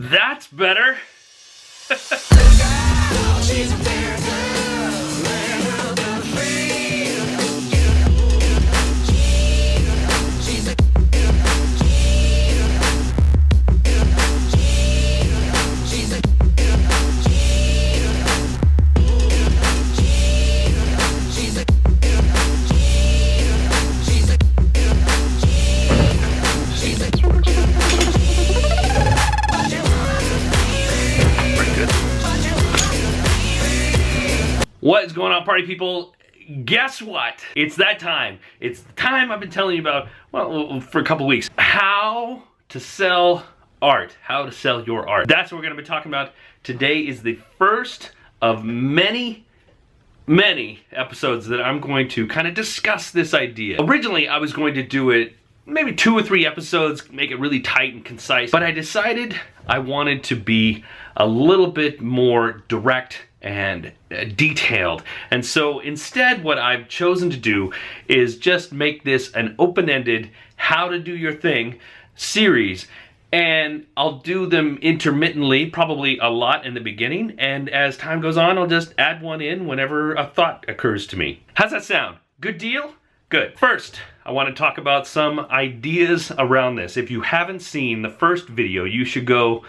That's better. What is going on, party people? Guess what? It's that time. It's the time I've been telling you about, well, for a couple weeks. How to sell art. How to sell your art. That's what we're going to be talking about. Today is the first of many episodes that I'm going to kind of discuss this idea. Originally, I was going to do it maybe 2 or 3 episodes, make it really tight and concise, but I decided I wanted to be a little bit more direct and detailed. And so instead, what I've chosen to do is just make this an open-ended how to do your thing series. And I'll do them intermittently, probably a lot in the beginning, and as time goes on, I'll just add one in whenever a thought occurs to me. How's that sound? Good deal? Good. First, I want to talk about some ideas around this. If you haven't seen the first video, you should go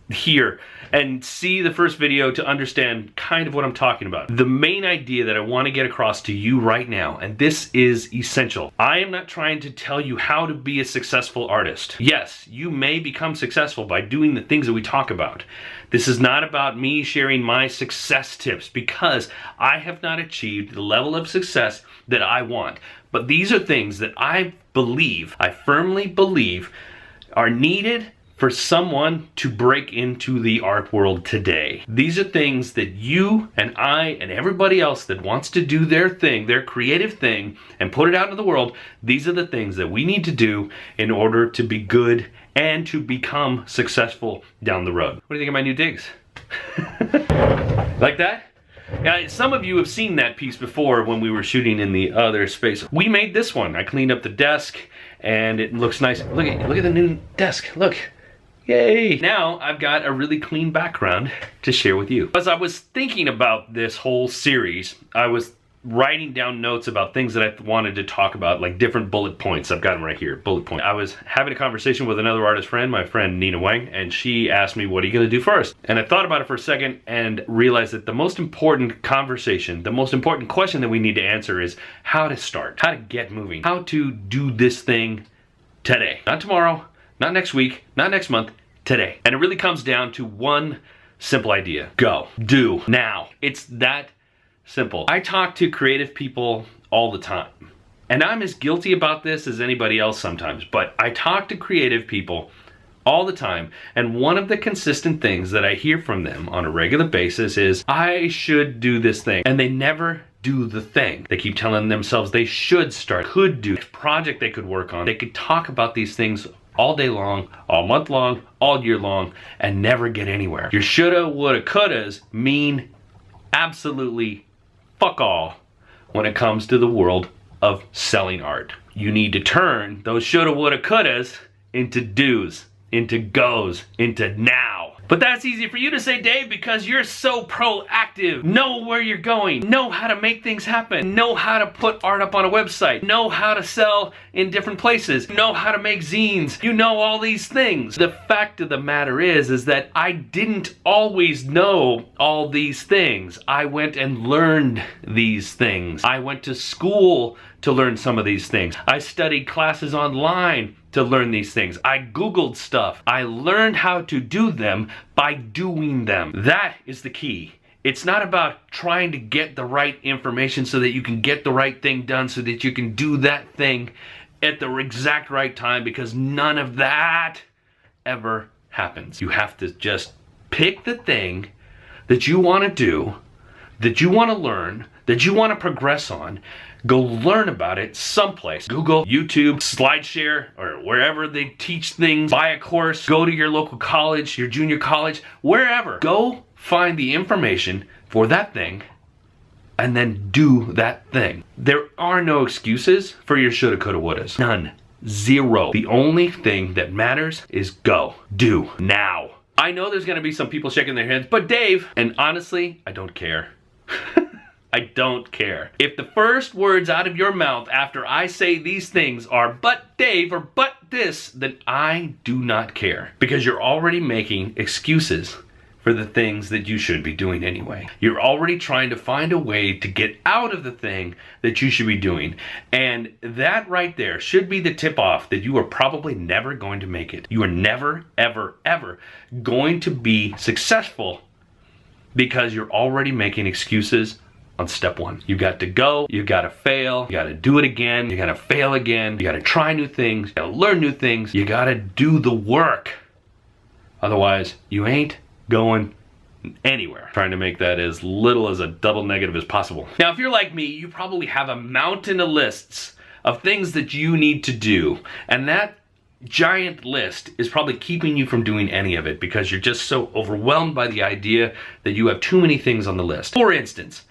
here and see the first video to understand kind of what I'm talking about. The main idea that I want to get across to you right now, and this is essential. I am not trying to tell you how to be a successful artist. Yes, you may become successful by doing the things that we talk about. This is not about me sharing my success tips, because I have not achieved the level of success that I want. But these are things that I firmly believe are needed for someone to break into the art world today. These are things that you and I and everybody else that wants to do their thing, their creative thing, and put it out into the world, these are the things that we need to do in order to be good and to become successful down the road. What do you think of my new digs? Like that? Yeah, some of you have seen that piece before when we were shooting in the other space. We made this one. I cleaned up the desk and it looks nice. Look at the new desk. Look. Yay! Now I've got a really clean background to share with you. As I was thinking about this whole series, I was writing down notes about things that I wanted to talk about, like different bullet points. I've got them right here, bullet point. I was having a conversation with another artist friend, my friend Nina Wang, and she asked me, what are you gonna do first? And I thought about it for a second and realized that the most important conversation, the most important question that we need to answer is how to start, how to get moving, how to do this thing today. Not tomorrow, not next week, not next month, today. And it really comes down to one simple idea. Go. Do. Now. It's that simple. I talk to creative people all the time. And I'm as guilty about this as anybody else sometimes. But I talk to creative people all the time. And one of the consistent things that I hear from them on a regular basis is, I should do this thing. And they never do the thing. They keep telling themselves they should start, could do, project they could work on. They could talk about these things all day long, all month long, all year long, and never get anywhere. Your shoulda, woulda, couldas mean absolutely fuck all when it comes to the world of selling art. You need to turn those shoulda, woulda, couldas into do's, into goes, into now. But that's easy for you to say, Dave, because you're so proactive. Know where you're going. Know how to make things happen. Know how to put art up on a website. Know how to sell in different places. Know how to make zines. You know all these things. The fact of the matter is that I didn't always know all these things. I went and learned these things. I went to school to learn some of these things. I studied classes online to learn these things. I Googled stuff. I learned how to do them by doing them. That is the key. It's not about trying to get the right information so that you can get the right thing done so that you can do that thing at the exact right time, because none of that ever happens. You have to just pick the thing that you want to do, that you want to learn, that you want to progress on. Go learn about it someplace. Google, YouTube, SlideShare, or wherever they teach things. Buy a course. Go to your local college, your junior college, wherever. Go find the information for that thing and then do that thing. There are no excuses for your shoulda, coulda, wouldas. None. Zero. The only thing that matters is go. Do. Now. I know there's gonna be some people shaking their heads, but Dave, and honestly, I don't care. I don't care. If the first words out of your mouth after I say these things are, but Dave, or but this, then I do not care. Because you're already making excuses for the things that you should be doing anyway. You're already trying to find a way to get out of the thing that you should be doing. And that right there should be the tip-off that you are probably never going to make it. You are never, ever, ever going to be successful because you're already making excuses on step one. You got to go, you got to fail, you got to do it again, you got to fail again, you got to try new things, you got to learn new things, you got to do the work. Otherwise, you ain't going anywhere. Trying to make that as little as a double negative as possible. Now, if you're like me, you probably have a mountain of lists of things that you need to do, and that giant list is probably keeping you from doing any of it because you're just so overwhelmed by the idea that you have too many things on the list. For instance,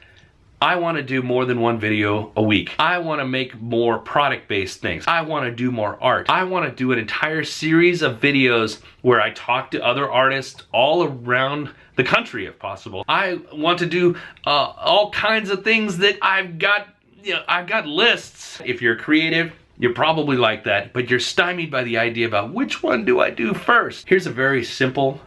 I want to do more than one video a week. I want to make more product-based things. I want to do more art. I want to do an entire series of videos where I talk to other artists all around the country if possible. I want to do all kinds of things that I've got lists. If you're creative, you're probably like that, but you're stymied by the idea about which one do I do first. Here's a very simple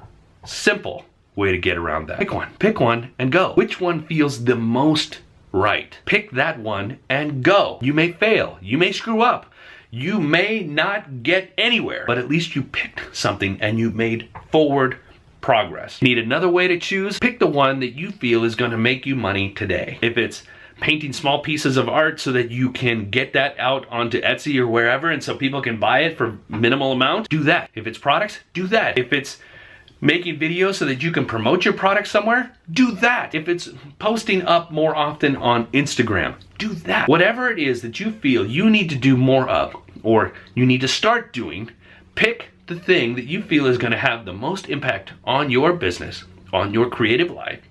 way to get around that. Pick one and go. Which one feels the most right? Pick that one and go. You may fail, you may screw up, you may not get anywhere, but at least you picked something and you made forward progress. Need another way to choose? Pick the one that you feel is going to make you money today. If it's painting small pieces of art so that you can get that out onto Etsy or wherever and so people can buy it for minimal amount, do that. If it's products, do that. If it's making videos so that you can promote your product somewhere, do that. If it's posting up more often on Instagram, do that. Whatever it is that you feel you need to do more of, or you need to start doing, pick the thing that you feel is going to have the most impact on your business, on your creative life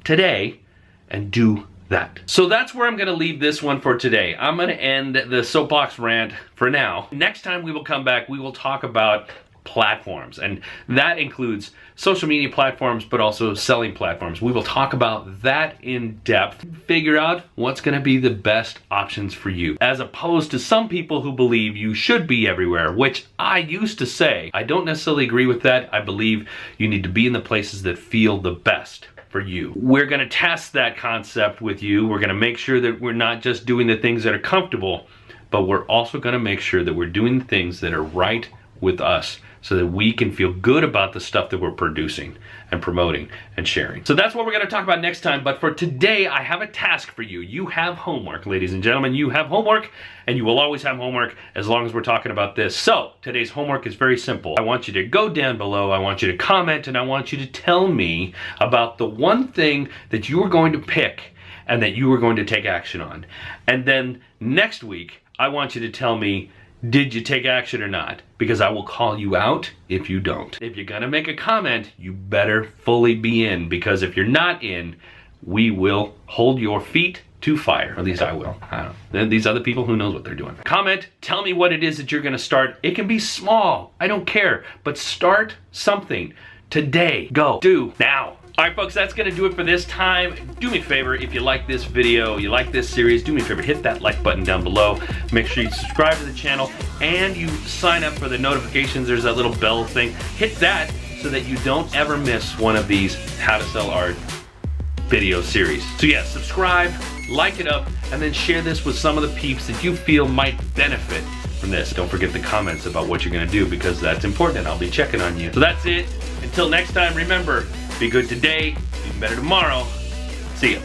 today, and do that. So that's where I'm going to leave this one for today. I'm going to end the soapbox rant for now. Next time we will come back, we will talk about platforms, and that includes social media platforms but also selling platforms. We will talk about that in depth, figure out what's going to be the best options for you, as opposed to some people who believe you should be everywhere, which I used to say. I don't necessarily agree with that. I believe you need to be in the places that feel the best for you. We're going to test that concept with you. We're going to make sure that we're not just doing the things that are comfortable, but we're also going to make sure that we're doing the things that are right with us, so that we can feel good about the stuff that we're producing and promoting and sharing. So that's what we're going to talk about next time. But for today, I have a task for you. You have homework, ladies and gentlemen. You have homework, and you will always have homework as long as we're talking about this. So today's homework is very simple. I want you to go down below. I want you to comment, and I want you to tell me about the one thing that you are going to pick and that you are going to take action on. And then next week, I want you to tell me, did you take action or not? Because I will call you out if you don't. If you're gonna make a comment, you better fully be in, because if you're not in, we will hold your feet to fire. Or at least I will. I don't know. Then these other people, who knows what they're doing. Comment, tell me what it is that you're gonna start. It can be small, I don't care, but start something today. Go, do, now. All right, folks, that's gonna do it for this time. Do me a favor, if you like this video, you like this series, do me a favor, hit that like button down below. Make sure you subscribe to the channel and you sign up for the notifications. There's that little bell thing. Hit that so that you don't ever miss one of these how to sell art video series. So yeah, subscribe, like it up, and then share this with some of the peeps that you feel might benefit from this. Don't forget the comments about what you're gonna do, because that's important and I'll be checking on you. So that's it. Until next time, remember, be good today, be better tomorrow. See ya.